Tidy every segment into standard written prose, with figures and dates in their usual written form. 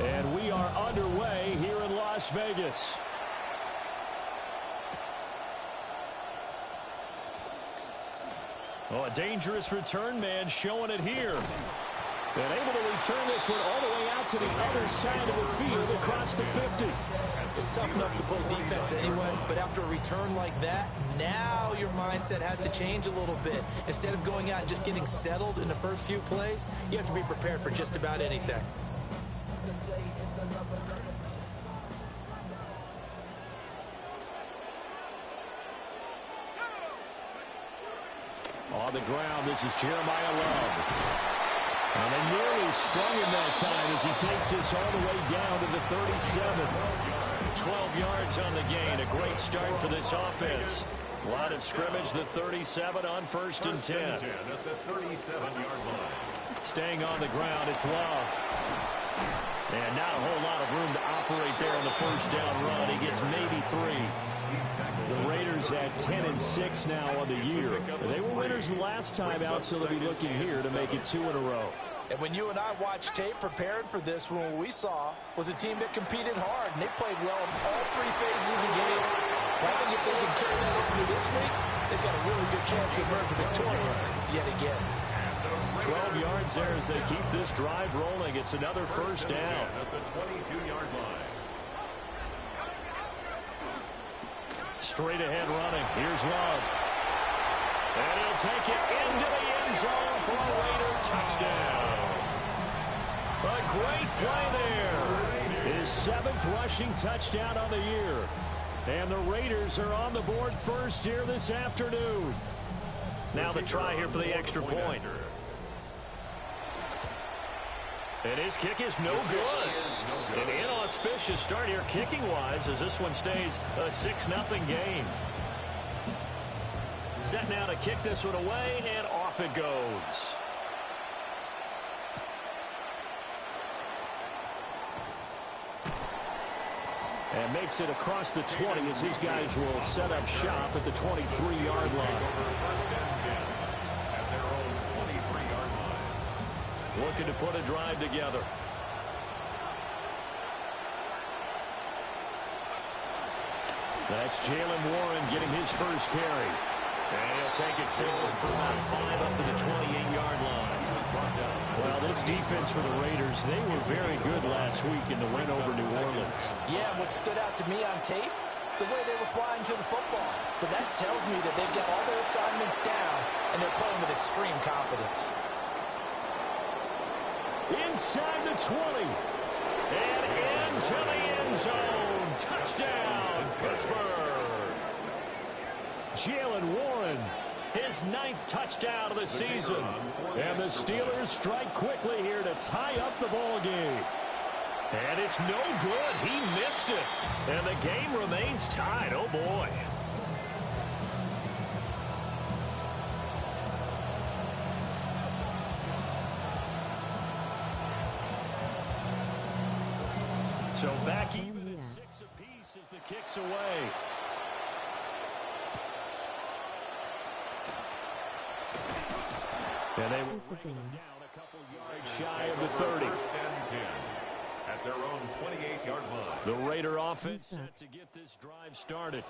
And we are underway here in Las Vegas. Oh, a dangerous return man showing it here. And able to return this one all the way out to the other side of the field across the 50. It's tough enough to play defense anyway, but after a return like that, now your mindset has to change a little bit. Instead of going out and just getting settled in the first few plays, you have to be prepared for just about anything. On the ground, this is Jeremiah Love. And they nearly sprung him that time as he takes this all the way down to the 37. 12 yards on the gain. A great start for this offense. Line of scrimmage, the 37 on 1st and 10. At the 37-yard line. Staying on the ground, it's Love. And not a whole lot of room to operate there on the first down run. He gets maybe 3. The Raiders at 10-6 now on the year. They were winners last time out, so they'll be looking here to make it 2 in a row. And when you and I watched tape preparing for this one, what we saw was a team that competed hard, and they played well in all 3 phases of the game. I think if they can carry that over to this week, they've got a really good chance to emerge victorious yet again. 12 yards there as they keep this drive rolling. It's another first down. At the 22-yard line. Straight ahead running. Here's Love. And he'll take it into the end zone for a Raider touchdown. A great play there. His 7th rushing touchdown on the year. And the Raiders are on the board first here this afternoon. Now the try here for the extra point. And his kick is no good. An inauspicious start here kicking-wise as this one stays a 6-0 game. Set now to kick this one away, and off it goes. And makes it across the 20 as his guys will set up shop at the 23-yard line. Looking to put a drive together. That's Jalen Warren getting his first carry. And he'll take it forward for about 5 up to the 28-yard line. Well, this defense for the Raiders, they were very good last week in the win over New Orleans. Yeah, what stood out to me on tape, the way they were flying to the football. So that tells me that they've got all their assignments down, and they're playing with extreme confidence. Inside the 20. And into the end zone. Touchdown, Pittsburgh. Jalen Warren, his 9th touchdown of the season. And the Steelers strike quickly here to tie up the ball game. And it's no good. He missed it. And the game remains tied. Oh, boy. So back even at 6 apiece as the kick's away. And they will bring him down a couple yards shy of the 30. At their own 28-yard line. The Raider offense set to get this drive started.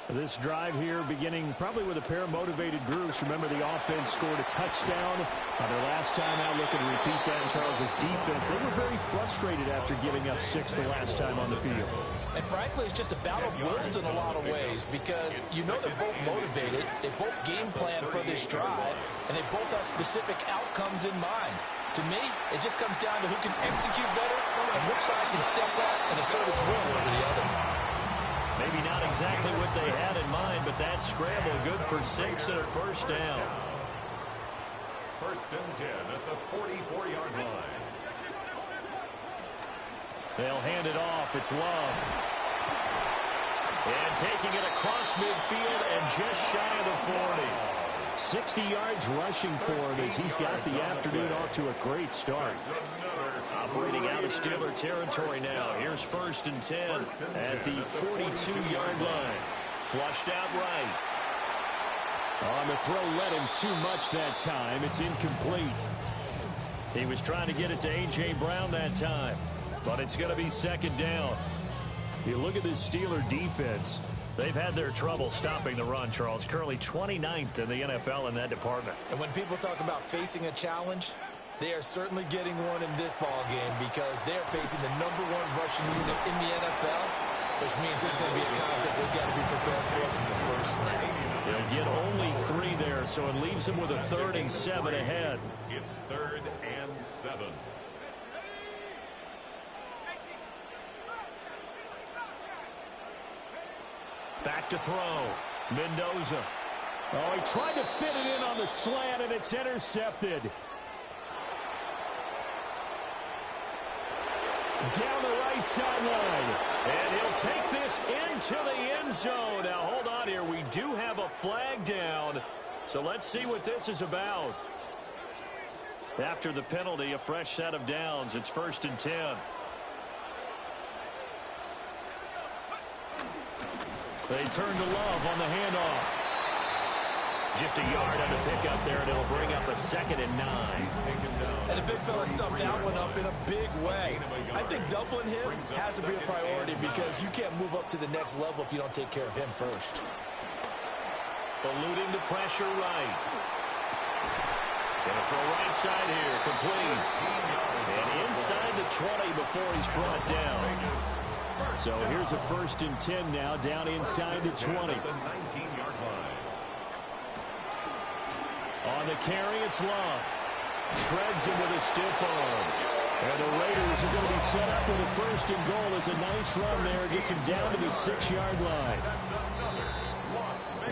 This drive here beginning probably with a pair of motivated groups. Remember, the offense scored a touchdown on their last time out. Looking to repeat that in Charles's defense. They were very frustrated after giving up 6 the last time on the field. And frankly, it's just a battle of wills in a lot of ways because you know they're both motivated. They both game plan for this drive, and they both have specific outcomes in mind. To me, it just comes down to who can execute better and which side can step up and assert its will over the other. Maybe not exactly what they had in mind, but that scramble good for 6 and a first down. 1st and 10 at the 44-yard line. They'll hand it off. It's Love. And taking it across midfield and just shy of the 40. 60 yards rushing for him as he's got the afternoon off to a great start. Operating out of Steeler territory now. Here's 1st and 10 at the 42-yard line. Flushed out right. On the throw, led him too much that time. It's incomplete. He was trying to get it to A.J. Brown that time. But it's going to be second down. You look at this Steeler defense. They've had their trouble stopping the run, Charles. Currently 29th in the NFL in that department. And when people talk about facing a challenge, they are certainly getting one in this ball game because they're facing the #1 rushing unit in the NFL, which means it's going to be a contest they've got to be prepared for from the first snap. They'll get only 3 there, so it leaves them with a 3rd and 7 ahead. It's 3rd and 7. Back to throw. Mendoza. Oh, he tried to fit it in on the slant, and it's intercepted. Down the right sideline. And he'll take this into the end zone. Now, hold on here. We do have a flag down. So let's see what this is about. After the penalty, a fresh set of downs. It's 1st and 10. They turn to Love on the handoff. Just a yard on the pickup there, and it'll bring up a 2nd and 9. And the big fella stuffed that one up in a big way. I think doubling him has to be a priority because you can't move up to the next level if you don't take care of him first. Eluding the pressure right. Gonna throw right side here, complete. And inside the 20 before he's brought down. So here's a 1st and 10 now, down inside the 20. On the carry, it's Love. Shreds him with a stiff arm. And the Raiders are going to be set up with a 1st and goal. It's a nice run there. Gets him down to the 6-yard line.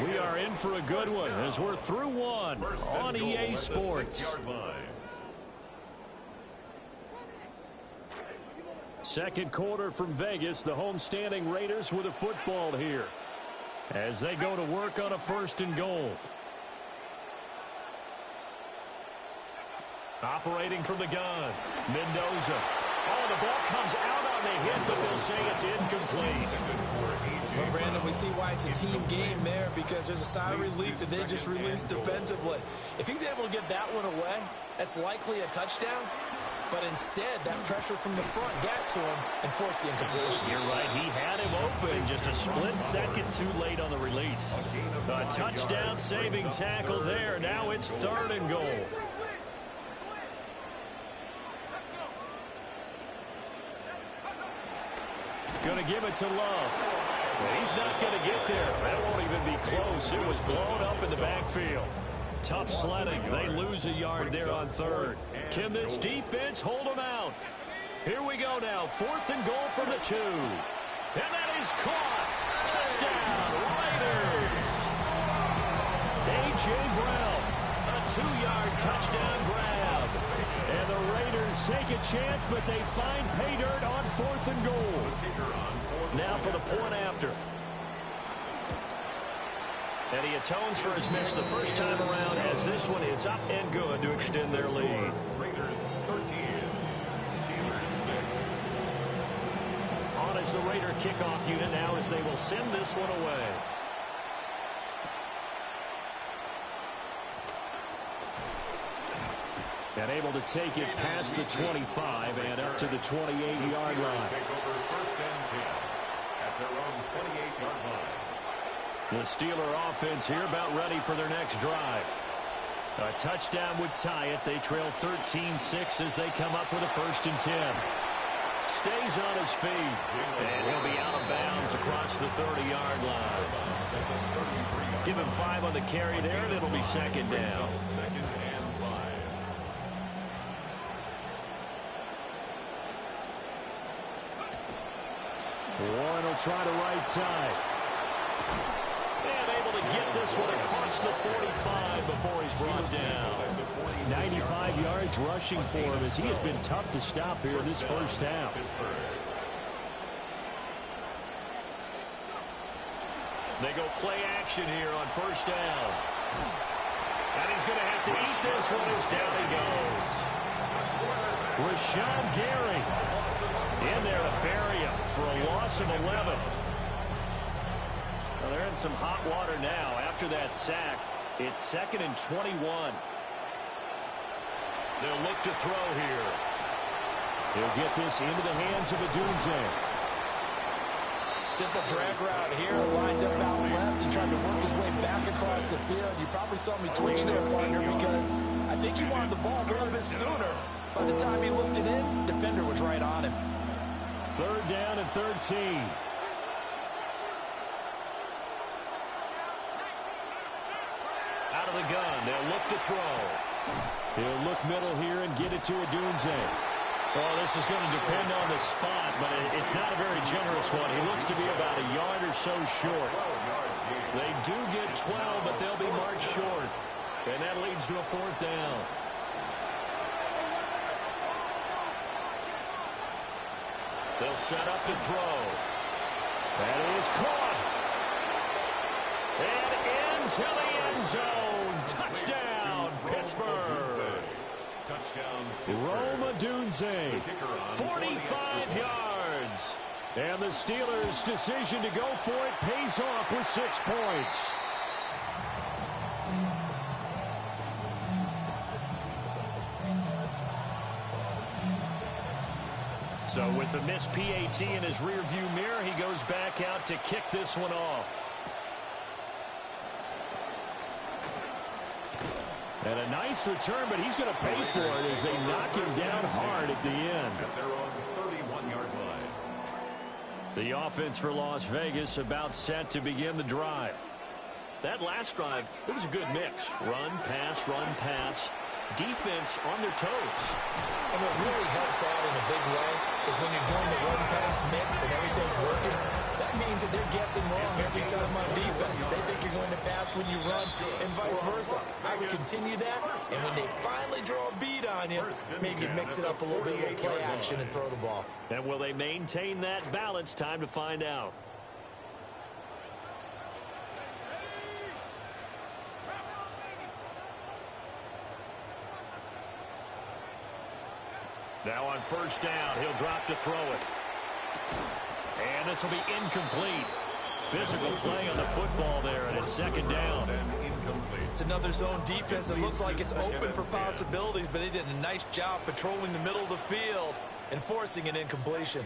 We are in for a good one as we're through one on EA Sports. Second quarter from Vegas. The homestanding Raiders with a football here as they go to work on a 1st and goal. Operating from the gun, Mendoza. Oh, the ball comes out on the hit, but they'll say it's incomplete. Well, Brandon, we see why it's a team game there because there's a sigh of relief that they just released defensively. If he's able to get that one away, that's likely a touchdown. But instead, that pressure from the front got to him and forced the incompletion. You're right. He had him open. Just a split second too late on the release. A touchdown-saving tackle there. Now it's 3rd and goal. Going to give it to Love. He's not going to get there. That won't even be close. It was blown up in the backfield. Tough sledding. They lose a yard there on 3rd. Can this defense hold them out? Here we go now. 4th and goal from the 2. And that is caught. Touchdown, Raiders. A.J. Brown, a 2-yard touchdown grab. And the Raiders take a chance, but they find pay dirt on 4th and goal. Now for the point after. And he atones for his miss the first time around as this one is up and good to extend their lead. Raiders 13, Steelers 6. On as the Raider kickoff unit now as they will send this one away. And able to take it past the 25 and up to the 28-yard line. Take over 1st and 10 at their own 28-yard line. The Steeler offense here about ready for their next drive. A touchdown would tie it. They trail 13-6 as they come up with a 1st and 10. Stays on his feet. And he'll be out of bounds across the 30-yard line. Give him 5 on the carry there, and it'll be 2nd down. 2nd and 5. Warren will try to right side. And able to get this one across the 45 before he's brought down. 95 yards rushing for him as he has been tough to stop here this first half. They go play action here on 1st down. And he's going to have to eat this one as down he goes. Rashawn Gary in there to bury him for a loss of 11. Well, they're in some hot water now. After that sack, it's 2nd and 21. They'll look to throw here. He'll get this into the hands of Adunze. Simple drag route here, lined up out left and trying to work his way back across the field. You probably saw me twitch there, partner, because I think he wanted the ball a little bit sooner. By the time he looked it in, defender was right on him. 3rd down and 13. Out of the gun, they'll look to throw. He'll look middle here and get it to Adunze. Well, this is going to depend on the spot, but it's not a very generous one. He looks to be about a yard or so short. They do get 12, but they'll be marked short. And that leads to a 4th down. They'll set up to throw. That is caught. And into the end zone. Touchdown, Pittsburgh. Touchdown. Rome Adunze, 45 yards. And the Steelers' decision to go for it pays off with 6 points. So with the missed PAT in his rearview mirror, he goes back out to kick this one off. And a nice return, but he's going to pay for it as they knock him down hard at the end. At their own 31-yard line. The offense for Las Vegas about set to begin the drive. That last drive, it was a good mix. Run, pass. Defense on their toes. And what really helps out in a big way is when you're doing the run-pass mix and everything's working, that means that they're guessing wrong every time on defense. They think you're going to pass when you run and vice versa. I would continue that, and when they finally draw a beat on you, maybe you mix it up a little bit, a little play action and throw the ball. And will they maintain that balance? Time to find out. Now on 1st down, he'll drop to throw it. And this will be incomplete. Physical play on the football there, and it's 2nd down. It's another zone defense that looks like it's open for possibilities, but they did a nice job patrolling the middle of the field and forcing an incompletion.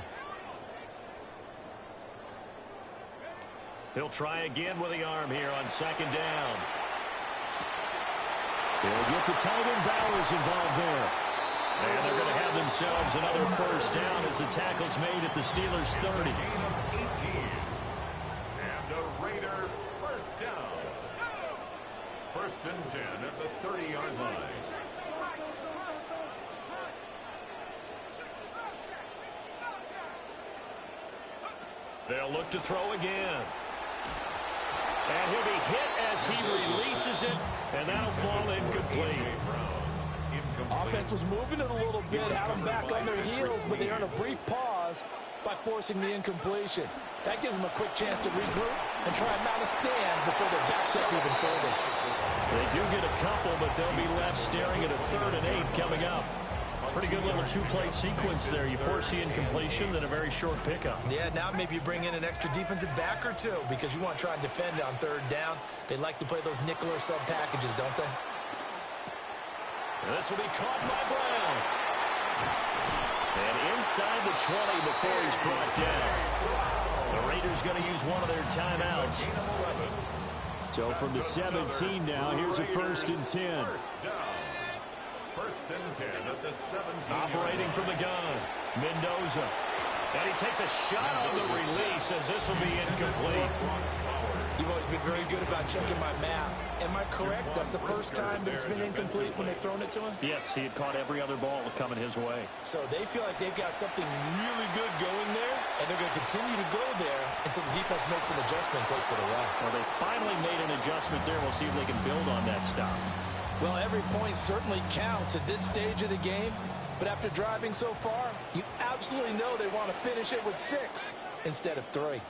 He'll try again with the arm here on 2nd down. They'll get the tight end Bowers involved there. And they're going to have themselves another 1st down as the tackle's made at the Steelers' 30. And a Raider 1st down. 1st and 10 at the 30-yard line. They'll look to throw again. And he'll be hit as he releases it, and that'll fall incomplete. Offense was moving it a little bit, had them back on their heels, but they earned a brief pause by forcing the incompletion. That gives them a quick chance to regroup and try and mount a stand before they're backed up even further. They do get a couple, but they'll be left staring at a 3rd and 8 coming up. Pretty good little 2-play sequence there. You force the incompletion, then a very short pickup. Yeah, now maybe you bring in an extra defensive back or two because you want to try and defend on 3rd down. They like to play those nickel or sub packages, don't they? This will be caught by Brown. And inside the 20 before he's brought down. The Raiders going to use one of their timeouts. So from the 17 now, here's a 1st and 10. 1st and 10 at the 17. Operating from the gun, Mendoza. And he takes a shot on the release as this will be incomplete. You've always been very good about checking my math. Am I correct? That's the 1st time that it's been incomplete when they've thrown it to him? Yes, he had caught every other ball coming his way. So they feel like they've got something really good going there, and they're going to continue to go there until the defense makes an adjustment and takes it away. Well, they finally made an adjustment there. We'll see if they can build on that stop. Well, every point certainly counts at this stage of the game, but after driving so far, you absolutely know they want to finish it with 6 instead of 3.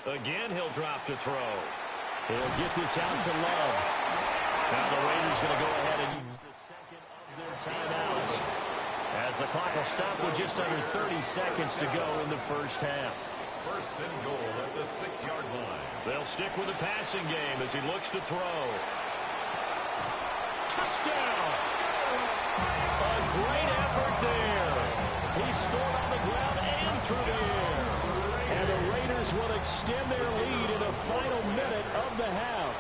Again, he'll drop to throw. He'll get this out to Love. Now the Raiders going to go ahead and use the 2nd of their timeouts as the clock will stop with just under 30 seconds to go in the 1st half. 1st and goal at the 6-yard line. They'll stick with the passing game as he looks to throw. Touchdown! A great effort there. scored on the ground and through the air. And the Raiders will extend their lead in the final minute of the half.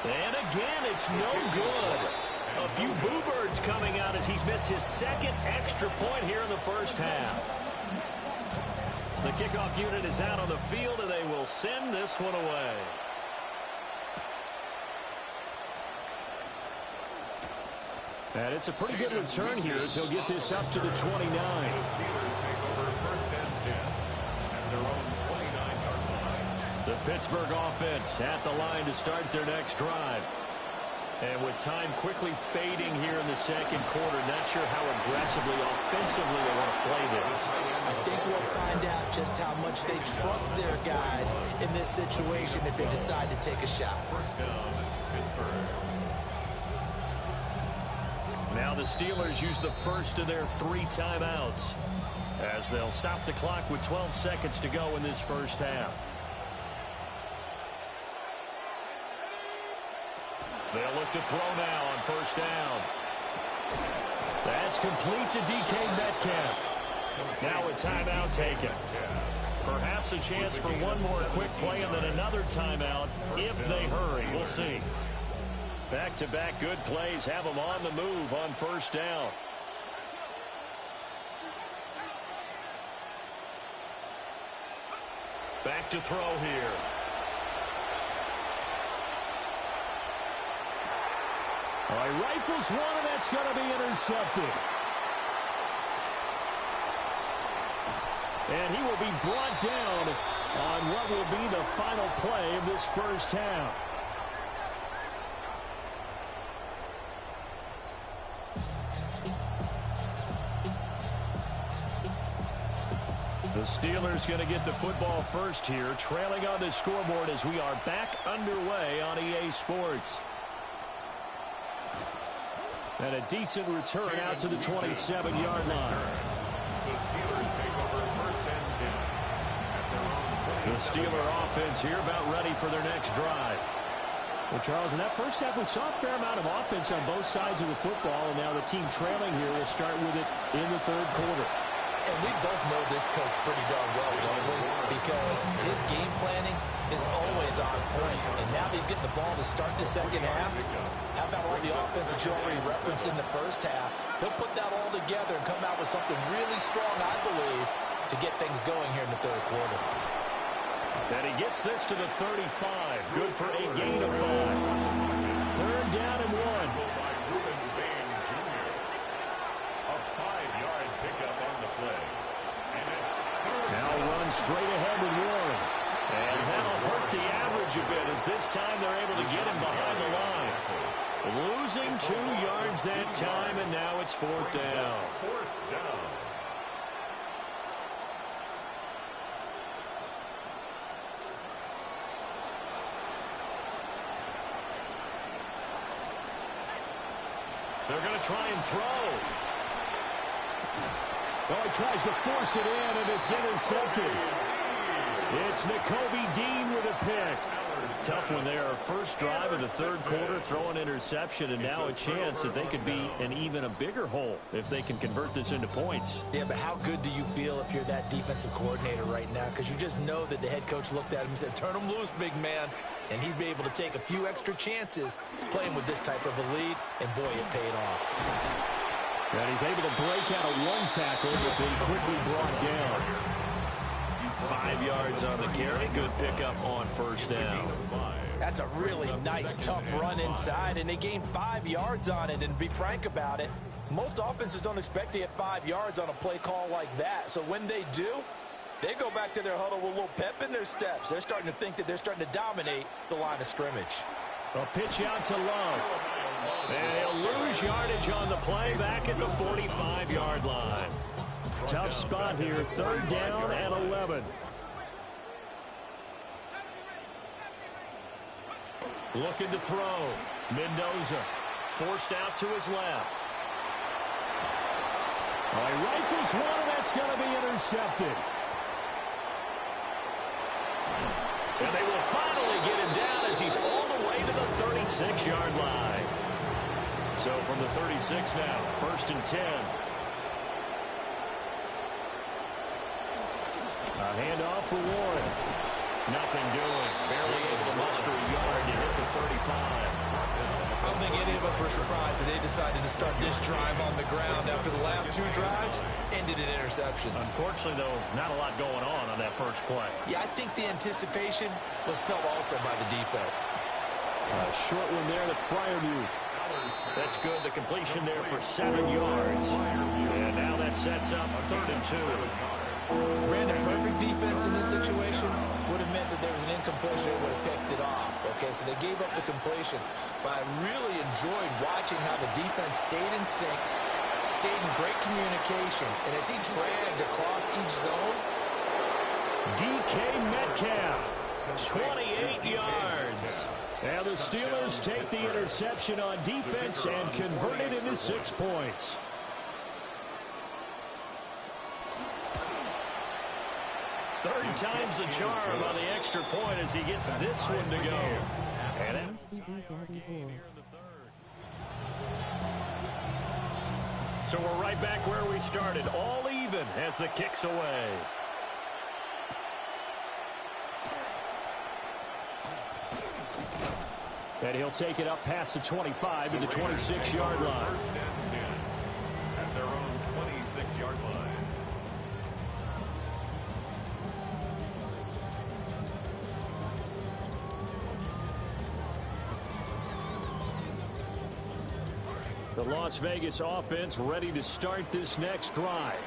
And again, it's no good. A few boo birds coming out as he's missed his second extra point here in the first half. The kickoff unit is out on the field, and they will send this one away. And it's a pretty good return here as he'll get this up to the 29. The Steelers take over first and 10 at their own 29-yard line. The Pittsburgh offense at the line to start their next drive. And with time quickly fading here in the second quarter, not sure how aggressively, offensively they want to play this. I think we'll find out just how much they trust their guys in this situation if they decide to take a shot. First down, Pittsburgh. Now the Steelers use the first of their 3 timeouts as they'll stop the clock with 12 seconds to go in this first half. They'll look to throw now on first down. That's complete to DK Metcalf. Now a timeout taken. Perhaps a chance for one more quick play and then another timeout if they hurry. We'll see. Back-to-back good plays have them on the move on first down. Back to throw here. All right, rifles one, and that's going to be intercepted. And he will be brought down on what will be the final play of this first half. The Steelers going to get the football first here, trailing on the scoreboard as we are back underway on EA Sports. And a decent return out to the 27-yard line. The Steelers take over first and 10 at their own 27. The Steeler offense here about ready for their next drive. Well, Charles, in that first half, we saw a fair amount of offense on both sides of the football, and now the team trailing here will start with it in the third quarter. And we both know this coach pretty darn well, don't we? Because his game planning is always on point. And now that he's getting the ball to start the second half, how about all the offense that you already referenced in the first half? He'll put that all together and come out with something really strong, I believe, to get things going here in the third quarter. And he gets this to the 35. Good for a gain of 5. Third down and 1. Straight ahead with Warren. And that'll hurt the average a bit as this time they're able to get him behind the line. Losing 2 yards that time, and now it's fourth down. They're going to try and throw. Oh, he tries to force it in, and it's intercepted. It's Nakobe Dean with a pick. Tough one there. First drive of the third quarter, throw an interception, and now a chance that they could be in even a bigger hole if they can convert this into points. Yeah, but how good do you feel if you're that defensive coordinator right now? Because you just know that the head coach looked at him and said, turn him loose, big man. And he'd be able to take a few extra chances playing with this type of a lead, and boy, it paid off. And he's able to break out of one tackle, but then quickly brought down. 5 yards on the carry. Good pickup on first down. That's a really nice, tough run inside, and they gained 5 yards on it. And to be frank about it, most offenses don't expect to get 5 yards on a play call like that. So when they do, they go back to their huddle with a little pep in their steps. They're starting to think that they're starting to dominate the line of scrimmage. A pitch out to Love. And he'll lose yardage on the play back at the 45-yard line. Tough spot here, third down and 11. Looking to throw. Mendoza forced out to his left. All right, rifles one, and that's going to be intercepted. And they will finally get him down as he's all the way to the 36-yard line. So from the 36 now, first and 10. A handoff for Warren. Nothing doing. Barely able to muster a yard to hit the 35. I don't think any of us were surprised that they decided to start this drive on the ground after the last two drives ended in interceptions. Unfortunately, though, not a lot going on that first play. Yeah, I think the anticipation was felt also by the defense. A short one there to Freiermuth. That's good. The completion there for 7 yards. And now that sets up 3rd and 2. Brandon, perfect defense in this situation would have meant that there was an incompletion. They would have picked it off. Okay, so they gave up the completion. But I really enjoyed watching how the defense stayed in sync, stayed in great communication. And as he dragged across each zone, DK Metcalf, 28 yards. And the Steelers take the interception on defense and convert it into 6 points. Third time's the charm on the extra point as he gets this one to go. And so we're right back where we started, all even as the kick's away. And he'll take it up past the 25 to the 26-yard line. At their own 26-yard line. The Las Vegas offense ready to start this next drive.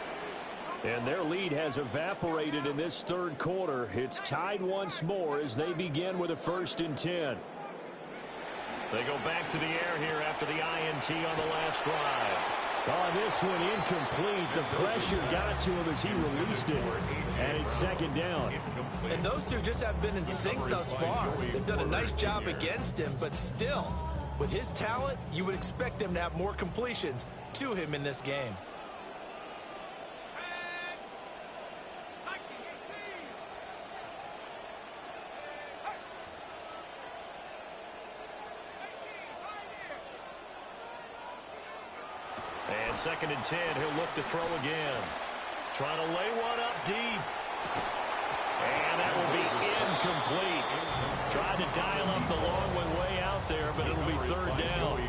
And their lead has evaporated in this third quarter. It's tied once more as they begin with a 1st and 10. They go back to the air here after the INT on the last drive. On this one, incomplete. The pressure got to him as he released it. And it's 2nd down. and those two just have been in sync thus far. They've done a nice job against him, but still, with his talent, you would expect them to have more completions to him in this game. And 2nd and 10, he'll look to throw again. Trying to lay one up deep. And that will be incomplete. Tried to dial up the long one way out there, but it'll be 3rd down.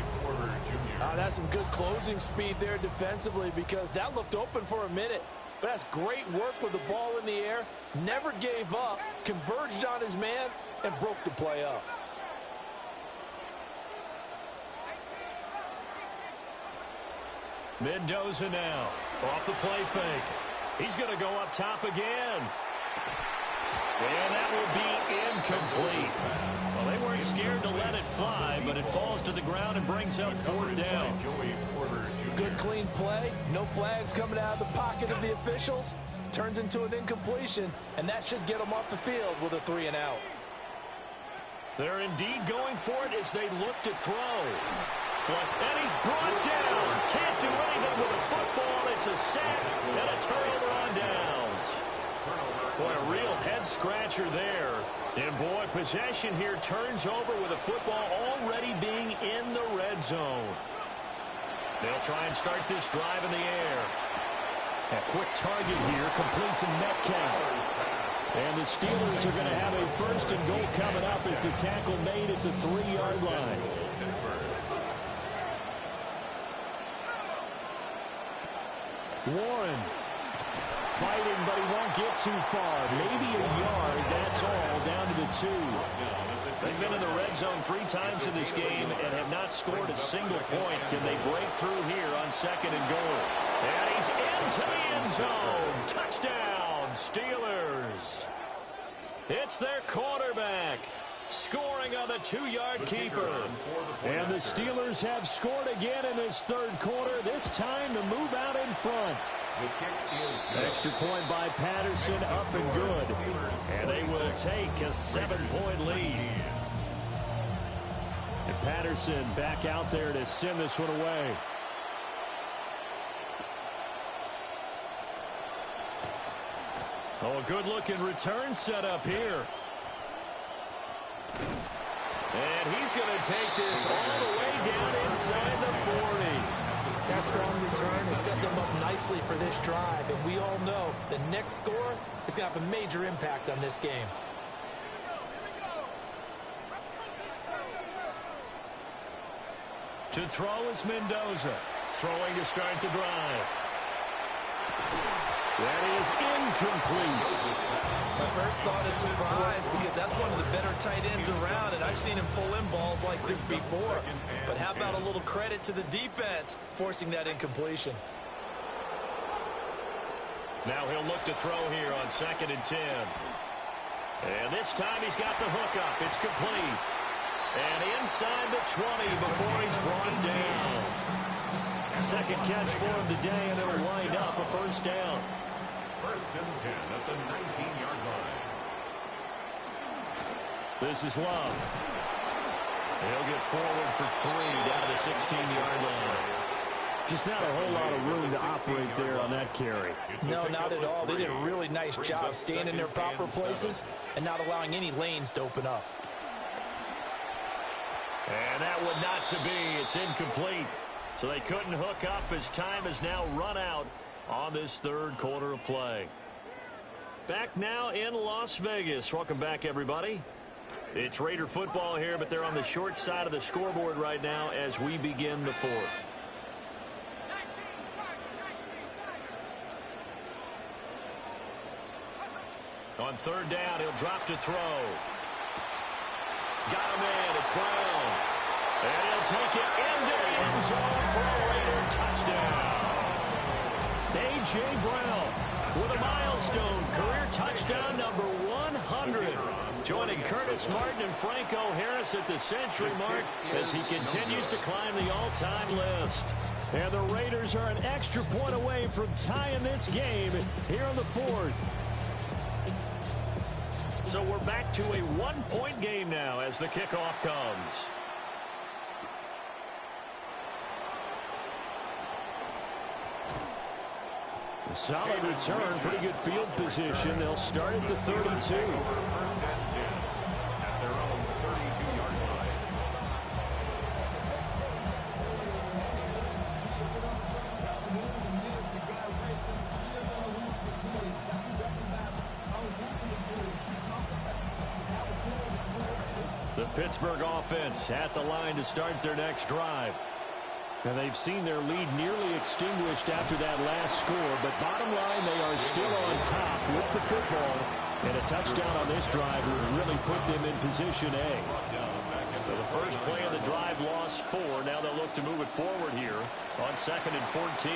That's some good closing speed there defensively, because that looked open for a minute. But that's great work with the ball in the air. Never gave up, converged on his man, and broke the play up. Mendoza now off the play fake. He's going to go up top again. And that will be incomplete. Well, they weren't scared to let it fly, but it falls to the ground and brings up 4th down. Good clean play. No flags coming out of the pocket of the officials. Turns into an incompletion, and that should get them off the field with a 3 and out. They're indeed going for it as they look to throw. And he's brought down. Can't do anything with a football. It's a sack and a turnover on downs. Boy, a real head-scratcher there. And, boy, possession here turns over with a football already being in the red zone. They'll try and start this drive in the air. A quick target here, complete to Metcalf. And the Steelers are going to have a 1st and goal coming up as the tackle made at the 3-yard line. Warren fighting, but he won't get too far. Maybe a yard, that's all, down to the 2. They've been in the red zone 3 times in this game and have not scored a single point. Can they break through here on 2nd and goal? And he's into the end zone. Touchdown, Steelers. It's their quarterback scoring on the 2-yard keeper. And the Steelers have scored again in this third quarter, this time to move out in front. Extra point by Patterson, up and good. And they will take a 7-point lead. And Patterson back out there to send this one away. Oh, a good-looking return set up here. And he's going to take this all the way down inside the 40. That strong return has set them up nicely for this drive, and we all know the next score is going to have a major impact on this game. To throw is Mendoza. Throwing to start the drive. That is incomplete. My first thought is surprise because that's one of the better tight ends around, and I've seen him pull in balls like this before. But how about a little credit to the defense forcing that incompletion? Now he'll look to throw here on 2nd and 10. And this time he's got the hook up. It's complete. And inside the 20 before he's brought down. Second catch for him today, and it'll wind up a first down. 1st and 10 at the 19-yard line. This is Love. He'll get forward for 3 down to the 16-yard line. Just not a whole lot of room to operate there on that carry. No, not at all. They did a really nice job staying in their proper places and not allowing any lanes to open up. And that one not to be. It's incomplete. So they couldn't hook up as time has now run out on this third quarter of play. Back now in Las Vegas. Welcome back, everybody. It's Raider football here, but they're on the short side of the scoreboard right now as we begin the fourth. On 3rd down, he'll drop to throw. Got him in. It's Brown. And he'll take it into the end zone for a Raider touchdown. A.J. Brown with a milestone career touchdown number 100. Joining Curtis Martin and Franco Harris at the century mark as he continues to climb the all-time list. And the Raiders are an extra point away from tying this game here in the fourth. So we're back to a 1-point game now as the kickoff comes. A solid return, pretty good field position. They'll start at the 32. The Pittsburgh offense at the line to start their next drive. And they've seen their lead nearly extinguished after that last score. But bottom line, they are still on top with the football. And a touchdown on this drive would really put them in position A. So the first play of the drive lost 4. Now they'll look to move it forward here on 2nd and 14.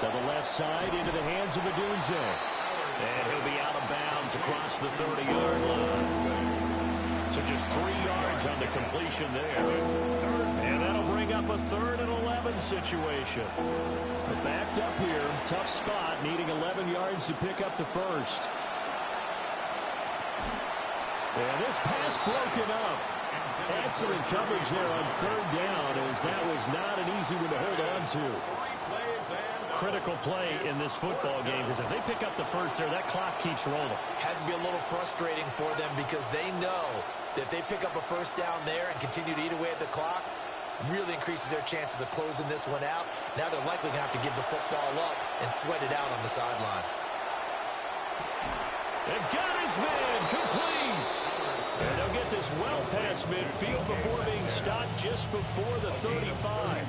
To the left side into the hands of Adunze. And he'll be out of bounds across the 30-yard line. So just 3 yards on the completion there. And that'll bring up a 3rd and 11 situation. They're backed up here. Tough spot, needing 11 yards to pick up the first. And this pass broken up. Excellent coverage there on 3rd down, as that was not an easy one to hold on to. Critical play in this football game, because if they pick up the first there, that clock keeps rolling. Has to be a little frustrating for them because they know that if they pick up a first down there and continue to eat away at the clock, really increases their chances of closing this one out. Now they're likely going to have to give the football up and sweat it out on the sideline. And got his man complete. And they'll get this well past midfield before being stopped just before the 35.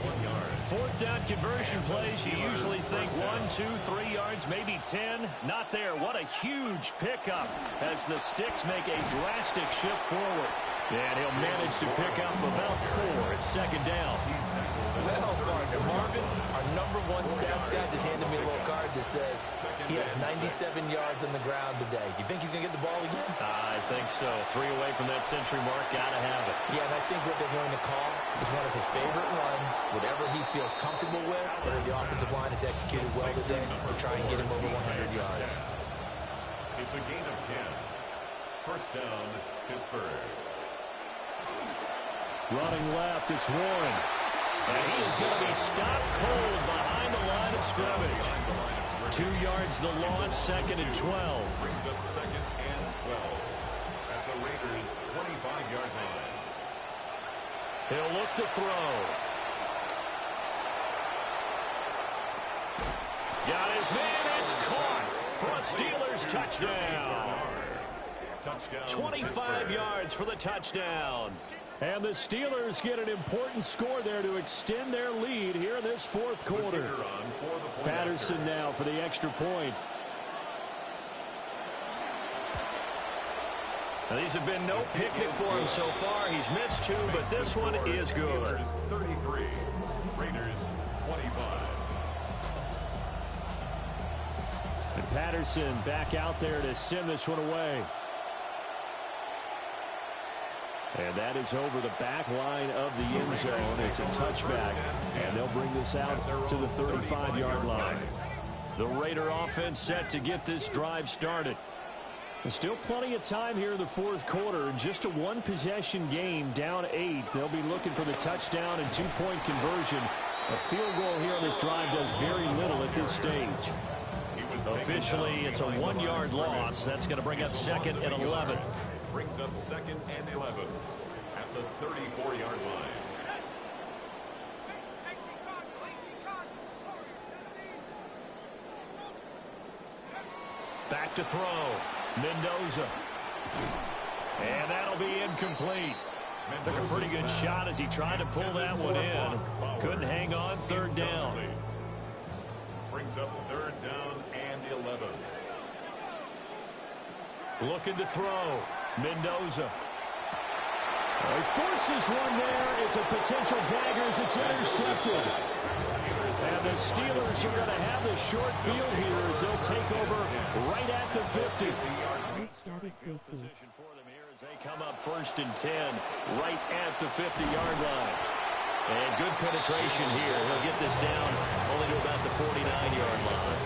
4th down conversion plays, you usually think 1, 2, 3 yards, maybe 10. Not there. What a huge pickup as the Sticks make a drastic shift forward. And he'll manage to pick up about 4 at 2nd down. Well, partner, Marvin, our #1 stats guy just handed me a little card that says he has 97 yards on the ground today. You think he's going to get the ball again? I think so. 3 away from that century mark. Got to have it. Yeah, and I think what they're going to call is one of his favorite runs, whatever he feels comfortable with, whether the offensive line has executed well today, or try and get him over 100 yards. It's a gain of 10. First down, Pittsburgh. Running left, it's Warren. And he is going to be stopped cold behind the line of scrimmage. 2 yards the loss, 2nd and 12. Brings up 2nd and 12 at the Raiders' 25-yard line. He'll look to throw. Got his man. It's caught for a Steelers touchdown. 25 yards for the touchdown. And the Steelers get an important score there to extend their lead here in this fourth quarter. Patterson now for the extra point. Now, these have been no picnic for him so far. He's missed two, but this one is good. 33, Raiders 25. And Patterson back out there to send this one away. And that is over the back line of the end zone. It's a touchback, and they'll bring this out to the 35-yard line. The Raider offense set to get this drive started. There's still plenty of time here in the fourth quarter. Just a one-possession game, down 8. They'll be looking for the touchdown and two-point conversion. A field goal here on this drive does very little at this stage. Officially, it's a 1-yard loss. That's going to bring up second and 11. Brings up second and 11 at the 34-yard line. Back to throw. Mendoza. And that'll be incomplete. Took a pretty good shot as he tried to pull that one in. Couldn't hang on. Third down. Brings up third down and 11. Looking to throw. Mendoza. He forces one there. It's a potential dagger as it's intercepted. And the Steelers are going to have the short field here as they'll take over right at the 50. Position for them here as they come up first and 10 right at the 50-yard line. And good penetration here. He'll get this down only to about the 49-yard line.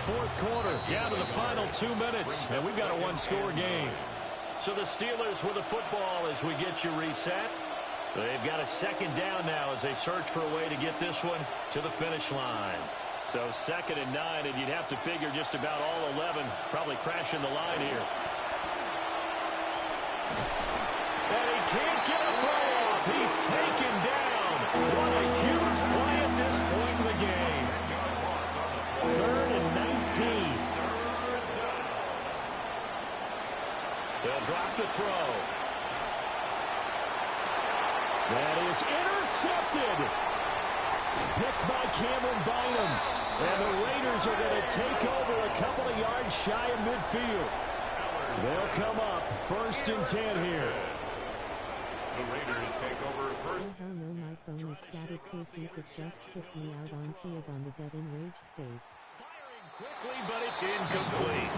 Fourth quarter, down to the final 2 minutes, and we've got a one-score game. So the Steelers with the football as we get you reset. They've got a second down now as they search for a way to get this one to the finish line. So second and 9, and you'd have to figure just about all 11 probably crashing the line here. And he can't get a throw off. He's taken down. What a huge play at this point in the game. Third and 19. They'll drop the throw. That is intercepted. Picked by Cameron Bynum. And the Raiders are going to take over a couple of yards shy of midfield. They'll come up first and 10 here. The Raiders take over first. Oh no, my phone is static. Crucy could just kick me out on Tib on the dead enraged face. Firing quickly, but it's incomplete.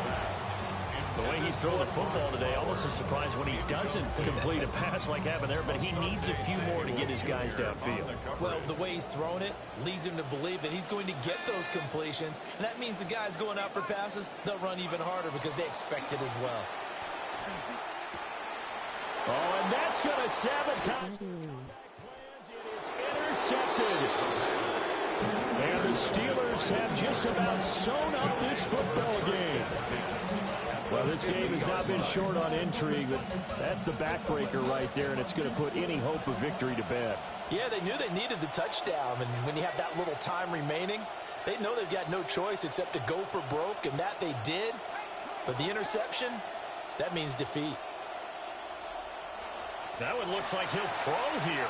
The way he's throwing the football today, almost a surprise when he doesn't complete a pass like happened there, but he needs a few more to get his guys downfield. Well, the way he's throwing it leads him to believe that he's going to get those completions, and that means the guys going out for passes, they'll run even harder because they expect it as well. Oh, and that's going to sabotage plans. It is intercepted. And the Steelers have just about sewn up this football game. Well, this game has not been short on intrigue, but that's the backbreaker right there, and it's going to put any hope of victory to bed. Yeah, they knew they needed the touchdown, and when you have that little time remaining, they know they've got no choice except to go for broke, and that they did. But the interception, that means defeat. That one looks like he'll throw here.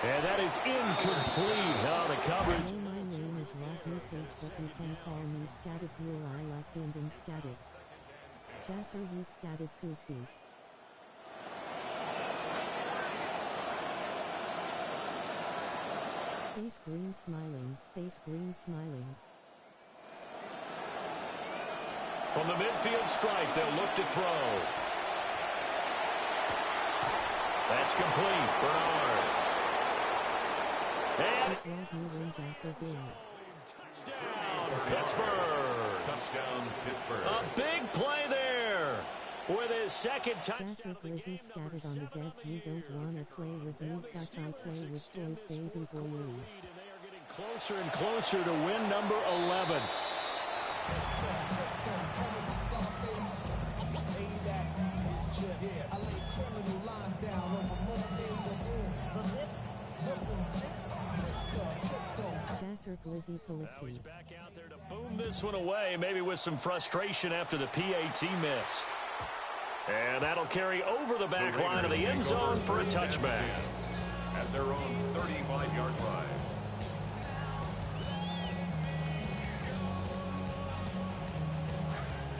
And that is incomplete. Now the coverage. My name is Rocky Page, but you can call me Static Rule. I left in static. Jasser you static Crucy. Face green smiling, face green smiling. From the midfield stripe, they'll look to throw. That's complete. Bernard. And touchdown, Pittsburgh. Touchdown, Pittsburgh. A big play there with his second touchdown. Jasser Glizzy scattered on the deads. You don't wanna play with me, cause I play with toys, baby boy. And they are getting closer and closer to win number 11. Jasser Glizzy Now he's back out there to boom this one away, maybe with some frustration after the PAT miss. And that'll carry over the back line of the end zone for a touchback. At their own 35-yard line.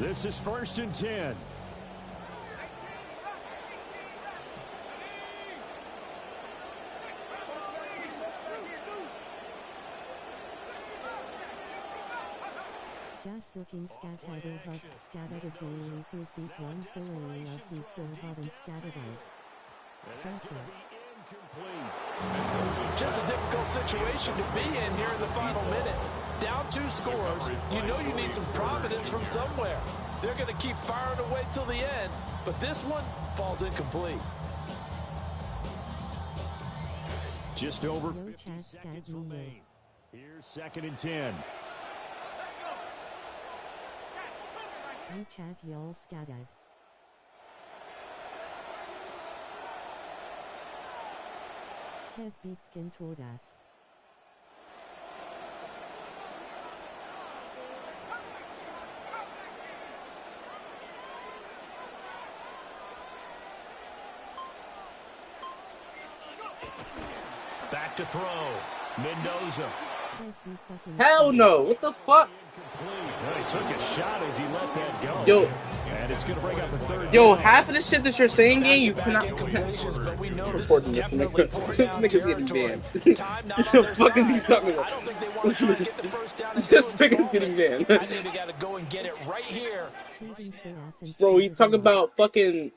This is 1st and 10. Just looking scattered hub scattered daily kursi one filling of his silver and scattered. Just a difficult situation to be in here in the final minute. Down 2 scores, you know you need some providence from somewhere. They're going to keep firing away till the end, but this one falls incomplete. Just over 50 seconds remain. Here's 2nd and 10. Hey chat y'all scattered. Have beefkin toward us. Back to throw. Mendoza. Hell no! What the fuck? Well, he took a shot as he let that go. Yo. And it's going to bring up a 3rd. Yo, half of the shit that you're saying, gang, you cannot reporting this nigga. This nigga's getting banned. What the fuck is he talking about? This nigga's getting banned. I think they got to go and get it right here. Bro, he's talking about fucking...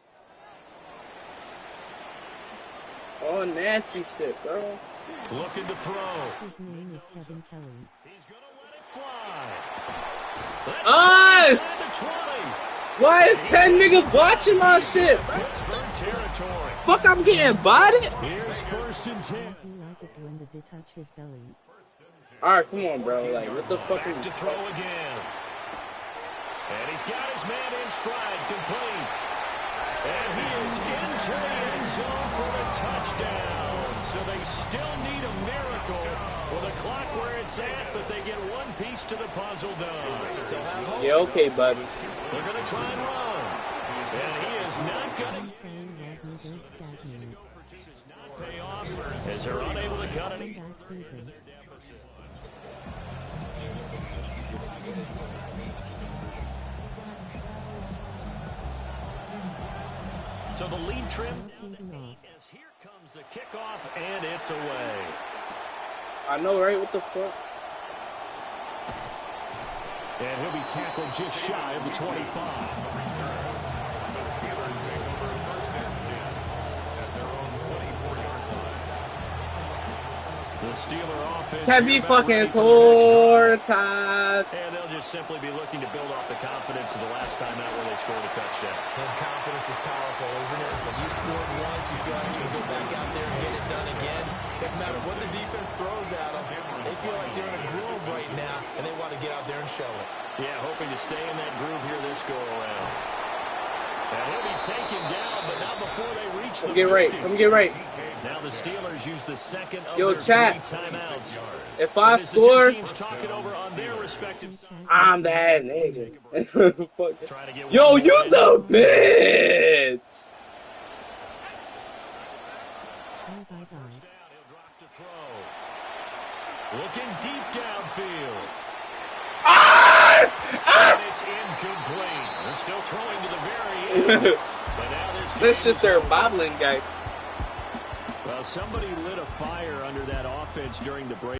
Oh, nasty shit, bro. Looking to throw. His name is Kevin Kelly. He's going to let it fly. Us! Why is 10 niggas watching my shit, bro? Pittsburgh territory. Fuck, I'm getting bodied? Here's 1st and 10. He like it when they touch his belly. Alright, come on, bro. Like, what the fuck Back is... to throw again. And he's got his man in stride, complete. And he is into the end zone for a touchdown. So they still need a miracle with a clock where it's at, but they get one piece to the puzzle done. Still have hope. Yeah, okay, buddy. They're going to try and run. And he is not going to pay off as they're unable to cut it. So the lead trim as here comes the kickoff, and it's away. I know, right? What the fuck? And he'll be tackled just shy of the 25. The Steeler offense Can't be fucking tortas. And they'll just simply be looking to build off the confidence of the last time out where they scored a touchdown. And confidence is powerful, isn't it? When you scored once, you feel like you can go back out there and get it done again. Doesn't matter what the defense throws at them. They feel like they're in a groove right now, and they want to get out there and show it. Yeah, hoping to stay in that groove here this go-around. And he'll be taken down, but not before they reach the 50. Get right. Come get right. Now the Steelers use the second of Yo, their chat. 3 timeouts. If I score, I'm that nigga. Yo, you's a bitch. Looking deep downfield. Us! It's incomplete. They're still throwing to the very end. But now this is their bobbling guy. Well, somebody lit a fire under that offense during the break.